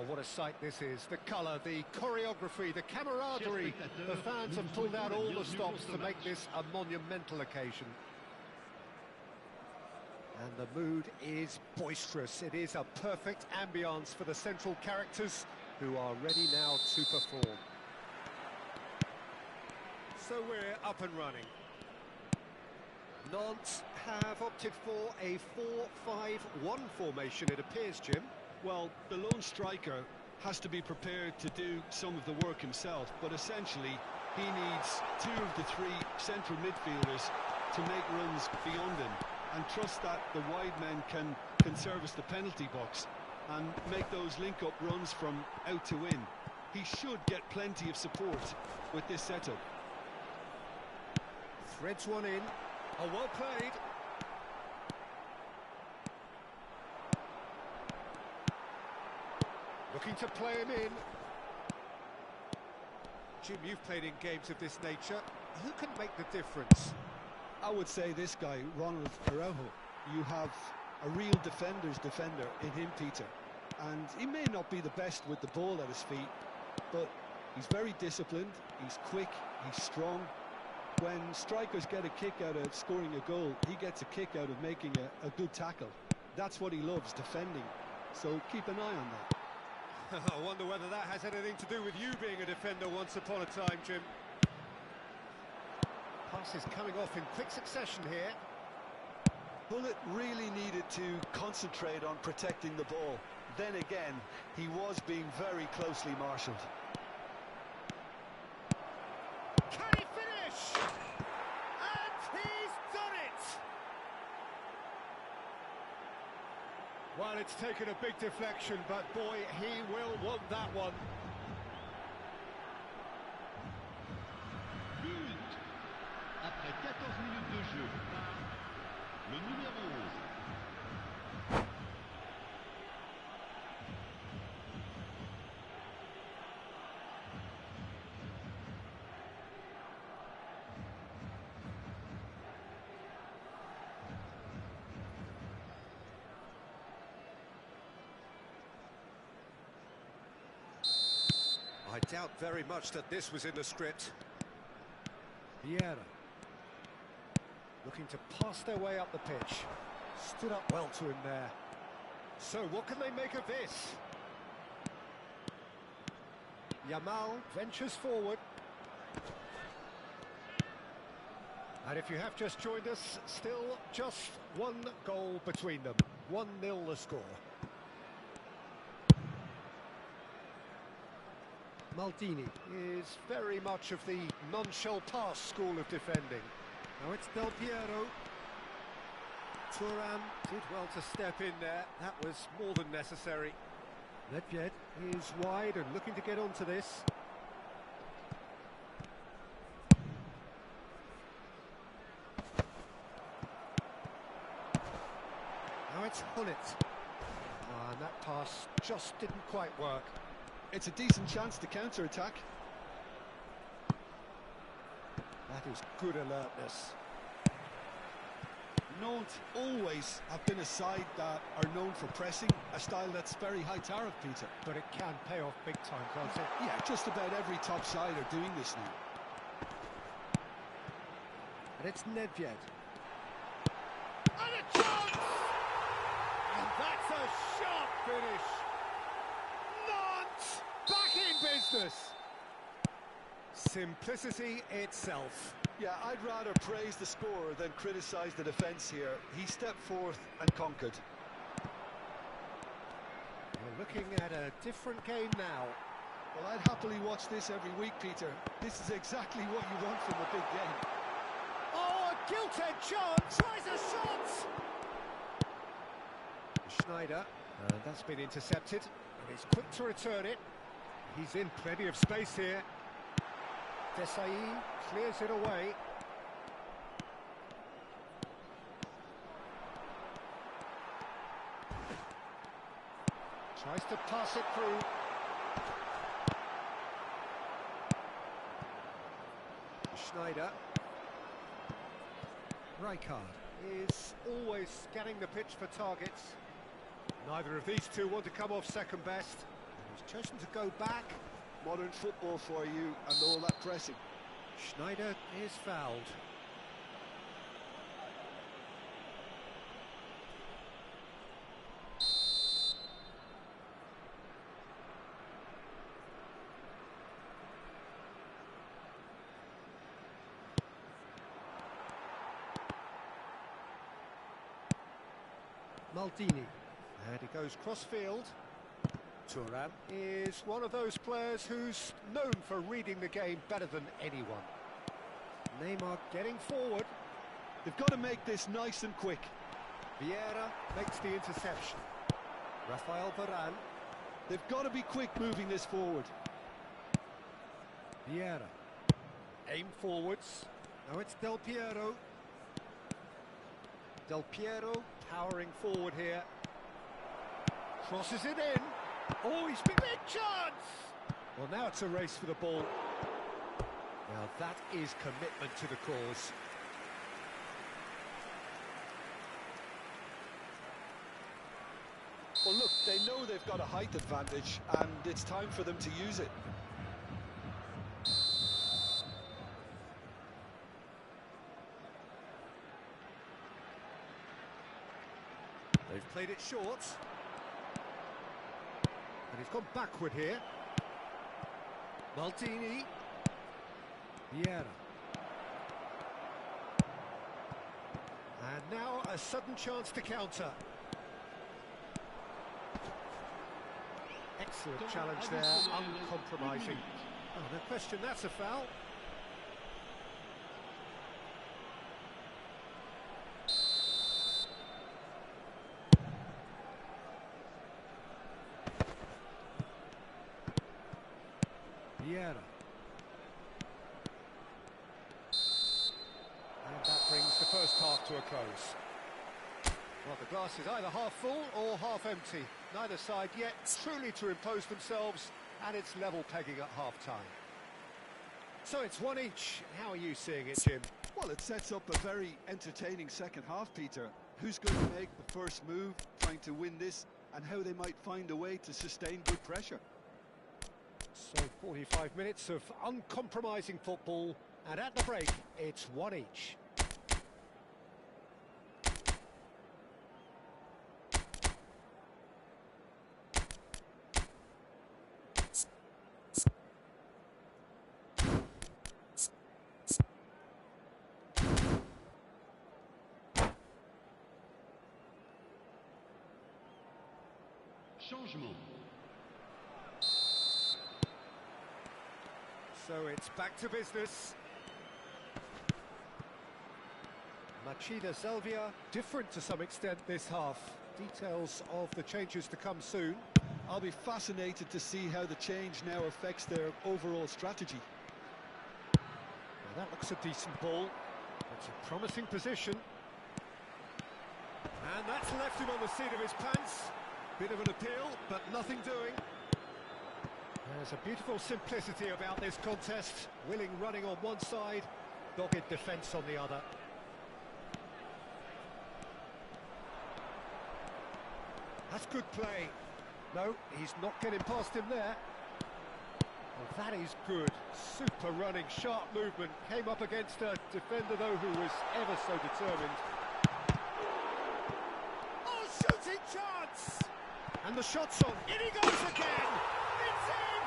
what a sight this is. The colour, the choreography, the camaraderie. The fans have pulled out all the stops to make this a monumental occasion. And the mood is boisterous. It is a perfect ambience for the central characters who are ready now to perform. So we're up and running. Nantes have opted for a 4-5-1 formation, it appears, Jim. Well, the lone striker has to be prepared to do some of the work himself, but essentially he needs two of the three central midfielders to make runs beyond him and trust that the wide men can service the penalty box and make those link-up runs from out to in. He should get plenty of support with this setup. Threads one in. Oh, well played. Looking to play him in. Jim, you've played in games of this nature. Who can make the difference? I would say this guy, Ronald Araujo. You have a real defender's defender in him, Peter. And he may not be the best with the ball at his feet, but he's very disciplined, he's quick, he's strong. When strikers get a kick out of scoring a goal, he gets a kick out of making a good tackle. That's what he loves, defending. So keep an eye on that. I wonder whether that has anything to do with you being a defender once upon a time, Jim. Passes coming off in quick succession here. Bullet really needed to concentrate on protecting the ball. Then again, he was being very closely marshalled. Can he finish? And he's done it! Well, it's taken a big deflection, but boy, he will want that one. Après 14 minutes de jeu, le numéro 11. I doubt very much that this was in the script. Vieira. Looking to pass their way up the pitch. Stood up well to him there. So what can they make of this? Yamal ventures forward. And if you have just joined us, still just one goal between them. 1-0 the score. Maldini is very much of the non-shell pass school of defending. Now it's Del Piero. Thuram did well to step in there. That was more than necessary. Nedved is wide and looking to get onto this. Now it's Hullet. And that pass just didn't quite work. It's a decent chance to counter-attack. That is good alertness. Nantes always have been a side that are known for pressing, a style that's very high tariff, Peter. But it can pay off big time, can't it? Yeah, just about every top side are doing this now. And it's Nedved. And a chance! And that's a sharp finish. Nantes back in business. Simplicity itself. Yeah, I'd rather praise the scorer than criticise the defence here. He stepped forth and conquered. We're looking at a different game now. Well, I'd happily watch this every week, Peter. This is exactly what you want from a big game. Oh, a gilt-edged chance! Tries a shot! Schneider, and that's been intercepted. And he's quick to return it. He's in plenty of space here. Desai clears it away. Tries to pass it through. Schneider. Rijkaard is always scanning the pitch for targets. Neither of these two want to come off second best. He's chosen to go back. Modern football for you and all that pressing. Schneider is fouled. Maldini, and he goes cross-field. Thuram is one of those players who's known for reading the game better than anyone. Neymar getting forward. They've got to make this nice and quick. Vieira makes the interception. Rafael Varane. They've got to be quick moving this forward. Vieira. Aim forwards. Now it's Del Piero. Del Piero powering forward here. Crosses it in. Oh, he's big chance! Well, now it's a race for the ball. Now that is commitment to the cause. Well, look, they know they've got a height advantage, and it's time for them to use it. They've played it short. And he's gone backward here. Maldini. Vieira. And now a sudden chance to counter. Excellent challenge there, uncompromising. Oh, no question, that's a foul. Vieira. And that brings the first half to a close. Well, the glass is either half full or half empty. Neither side yet truly to impose themselves, and it's level pegging at half-time. So it's one each. How are you seeing it, Jim? Well, it sets up a very entertaining second half, Peter. Who's going to make the first move, trying to win this, and how they might find a way to sustain good pressure. So 45 minutes of uncompromising football, and at the break, it's one each. Changement. So it's back to business. Macedo Selvia, different to some extent this half. Details of the changes to come soon. I'll be fascinated to see how the change now affects their overall strategy. Well, that looks a decent ball. It's a promising position. And that's left him on the seat of his pants. Bit of an appeal, but nothing doing. There's a beautiful simplicity about this contest. Willing running on one side, dogged defence on the other. That's good play. No, he's not getting past him there. Well, that is good. Super running, sharp movement. Came up against a defender, though, who was ever so determined. Oh, shooting chance! And the shot's on. In he goes again! It's in!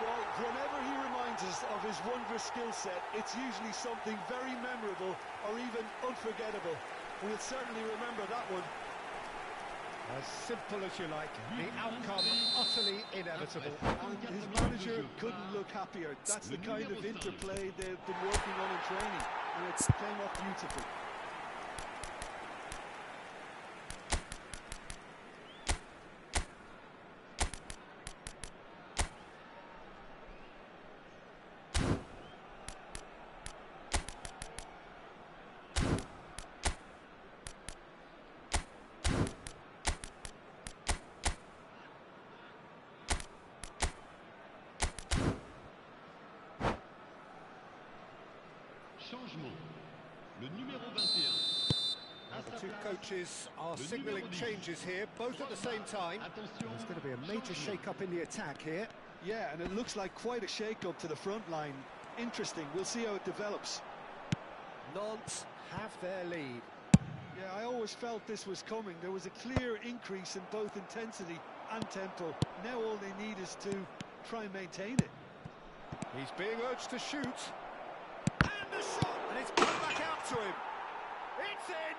Well, whenever he reminds us of his wondrous skill set, it's usually something very memorable or even unforgettable. We'll certainly remember that one. As simple as you like. The outcome utterly inevitable. And his manager couldn't look happier. That's the kind of interplay they've been working on in training, and it's came off beautifully. Changement. Le numéro 21. The two coaches are signalling changes here, both at the same time. There's going to be a major shake-up in the attack here. Yeah, and it looks like quite a shake-up to the front line. Interesting, we'll see how it develops. Nantes have their lead. Yeah, I always felt this was coming. There was a clear increase in both intensity and tempo. Now all they need is to try and maintain it. He's being urged to shoot. And a shot! And it's come back out to him. It's in!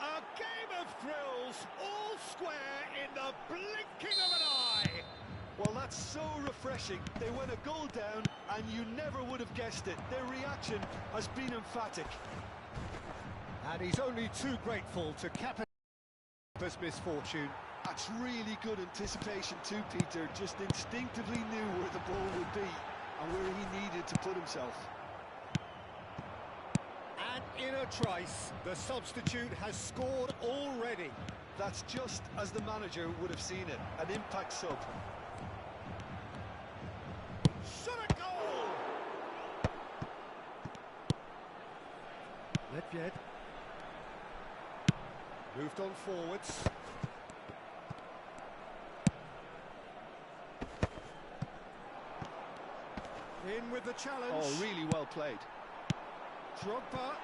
A game of thrills, all square in the blinking of an eye! Well, that's so refreshing. They went a goal down, and you never would have guessed it. Their reaction has been emphatic. And he's only too grateful to cap his misfortune. That's really good anticipation too, Peter. Just instinctively knew where the ball would be and where he needed to put himself. And in a trice, the substitute has scored already. That's just as the manager would have seen it, an impact sub. Shot a goal! Ledvied. Moved on forwards. In with the challenge. Oh, really well played. Drogba.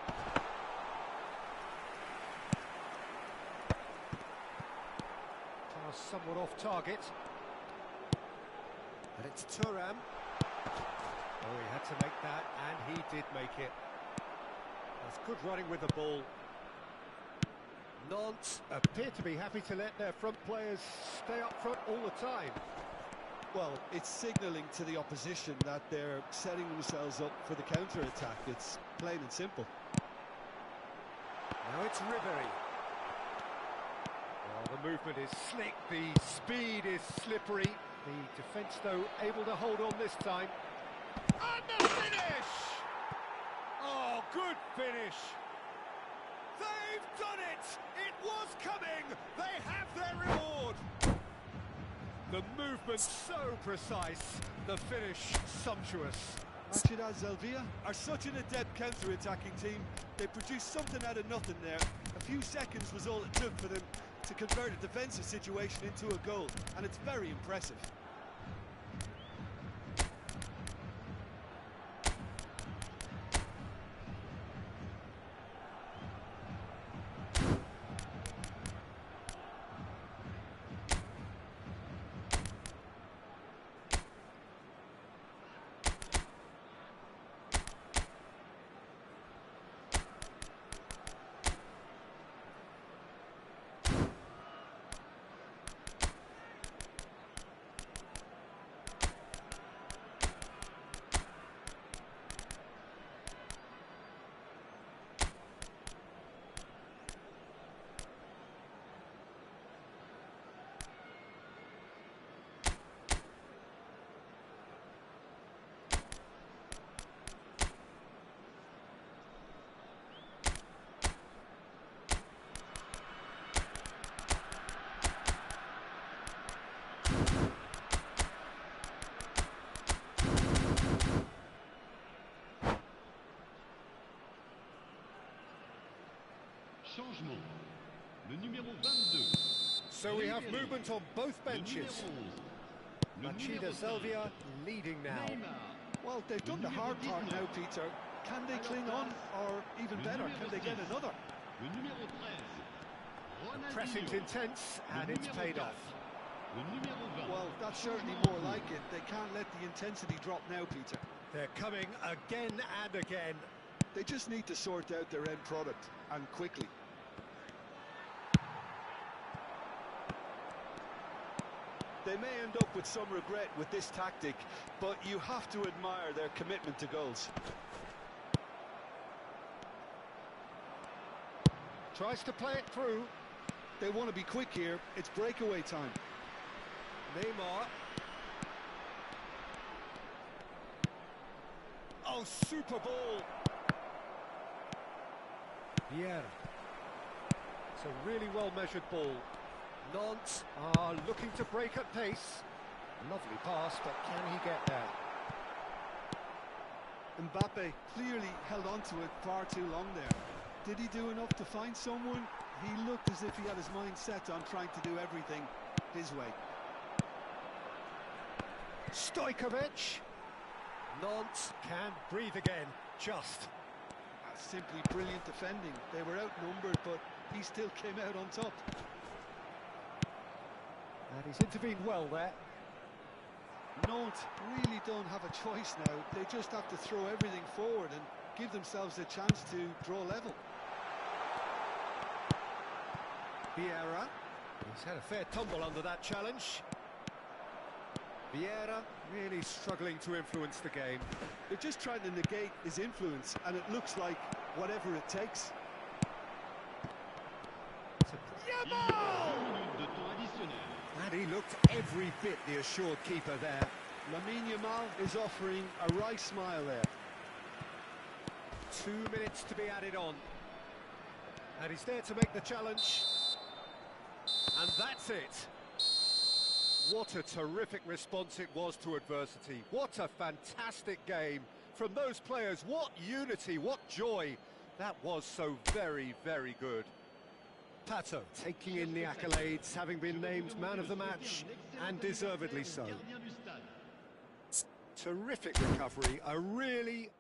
Pass somewhat off target. And it's Thuram. Oh, he had to make that, and he did make it. That's good running with the ball. Nantes appear to be happy to let their front players stay up front all the time. Well, it's signalling to the opposition that they're setting themselves up for the counter-attack. It's plain and simple. Now it's Ribéry. Well, the movement is slick, the speed is slippery. The defence, though, able to hold on this time. And the finish! Oh, good finish! They've done it! It was coming! They have their reward! The movement so precise, the finish sumptuous. Macedo Zelvia are such an adept counter-attacking team. They produced something out of nothing there. A few seconds was all it took for them to convert a defensive situation into a goal, and it's very impressive. Changement. Le numéro 22. So we have movement on both benches. Macedo Zelvia leading now. Well, they've done the hard part now, Peter. Can they cling on, or even better, can they get another? Le numéro 13. Pressing's intense, and it's paid off. Le numéro 20. Well, that's certainly more like it. They can't let the intensity drop now, Peter. They're coming again and again. They just need to sort out their end product, and quickly. They may end up with some regret with this tactic, but you have to admire their commitment to goals. Tries to play it through. They want to be quick here. It's breakaway time. Neymar. Oh, super ball. Vieira. It's a really well-measured ball. Nantes are looking to break at pace. Lovely pass, but can he get there? Mbappe clearly held on to it far too long there. Did he do enough to find someone? He looked as if he had his mind set on trying to do everything his way. Stojkovic. Nantes can breathe again, just. Simply brilliant defending. They were outnumbered, but he still came out on top. And he's intervened well there. Nantes really don't have a choice now. They just have to throw everything forward and give themselves a chance to draw level. Vieira. He's had a fair tumble under that challenge. Vieira really struggling to influence the game. They're just trying to negate his influence, and it looks like whatever it takes. And he looked every bit the assured keeper there. Lamine Yamal is offering a wry smile there. 2 minutes to be added on. And he's there to make the challenge. And that's it. What a terrific response it was to adversity. What a fantastic game from those players. What unity, what joy. That was so very, very good. Pato taking in the accolades, having been named man of the match, and deservedly so. Terrific recovery, a really